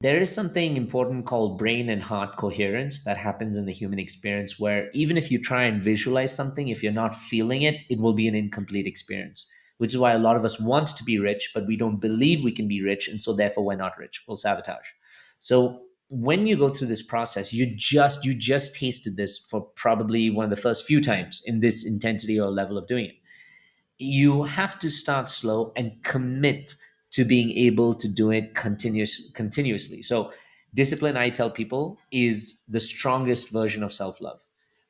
There is something important called brain and heart coherence that happens in the human experience, where even if you try and visualize something, if you're not feeling it, it will be an incomplete experience. Which is why a lot of us want to be rich, but we don't believe we can be rich. And so therefore we're not rich. We'll sabotage. So when you go through this process, you just tasted this for probably one of the first few times in this intensity or level of doing it. You have to start slow and commit to being able to do it continuously. So discipline, I tell people, is the strongest version of self-love.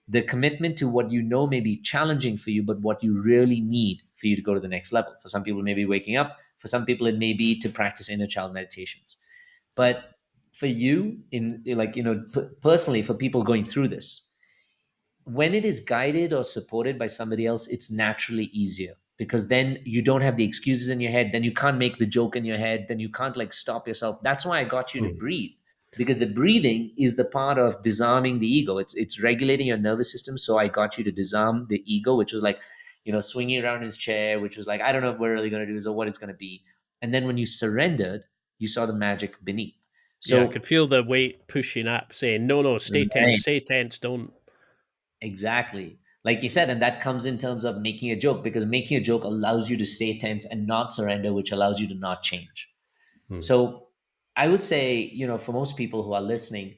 The commitment to what you know may be challenging for you, but what you really need for you to go to the next level. For some people it may be waking up, for some people it may be to practice inner child meditations. But for you, in like, personally, for people going through this, when it is guided or supported by somebody else, it's naturally easier, because then you don't have the excuses in your head. Then you can't make the joke in your head. Then you can't like stop yourself. That's why I got you to Mm. breathe, because the breathing is the part of disarming the ego. It's regulating your nervous system. So I got you to disarm the ego, which was like, swinging around his chair, which was like, I don't know if we're really going to do this or what it's going to be. And then when you surrendered, you saw the magic beneath. Yeah, I So could feel the weight pushing up, saying, "No, no, right. stay tense, don't." Exactly. Like you said, and that comes in terms of making a joke, because making a joke allows you to stay tense and not surrender, which allows you to not change. Mm. So I would say, for most people who are listening,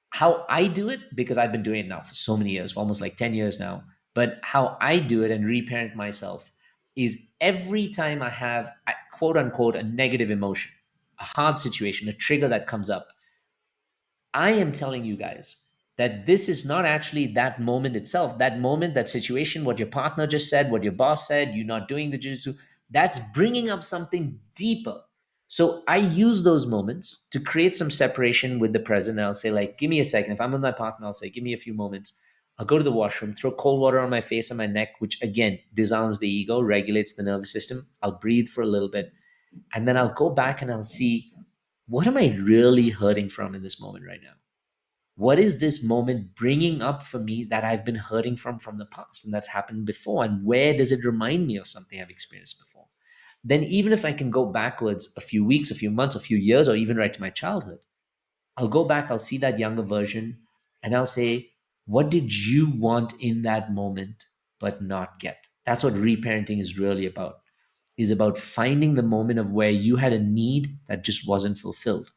how I do it, because I've been doing it now for so many years, for almost like 10 years now, but how I do it and reparent myself is every time I have, quote unquote, a negative emotion, a hard situation, a trigger that comes up, I am telling you guys that this is not actually that moment itself, that moment, that situation, what your partner just said, what your boss said, you not doing the jujitsu, that's bringing up something deeper. So I use those moments to create some separation with the present. And I'll say, like, give me a second. If I'm with my partner, I'll say, give me a few moments. I'll go to the washroom, throw cold water on my face and my neck, which again disarms the ego, regulates the nervous system. I'll breathe for a little bit. And then I'll go back and I'll see, what am I really hurting from in this moment right now? What is this moment bringing up for me that I've been hurting from the past and that's happened before? And where does it remind me of something I've experienced before? Then, even if I can go backwards a few weeks, a few months, a few years, or even right to my childhood, I'll go back, I'll see that younger version, and I'll say, what did you want in that moment but not get? That's what reparenting is really about. Is about finding the moment of where you had a need that just wasn't fulfilled.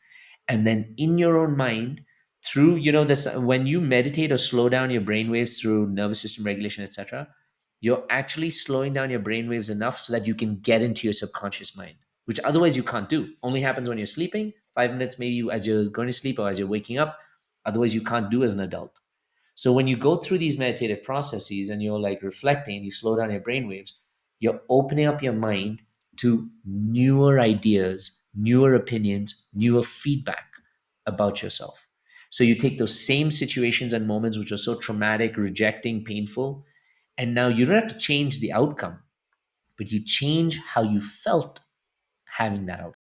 And then in your own mind, through, this, when you meditate or slow down your brain waves through nervous system regulation, etc., you're actually slowing down your brain waves enough so that you can get into your subconscious mind, which otherwise you can't do. Only happens when you're sleeping, 5 minutes maybe as you're going to sleep or as you're waking up. Otherwise you can't do as an adult. So when you go through these meditative processes and you're like reflecting and you slow down your brain waves, you're opening up your mind to newer ideas, newer opinions, newer feedback about yourself. So you take those same situations and moments which are so traumatic, rejecting, painful, and now you don't have to change the outcome, but you change how you felt having that outcome.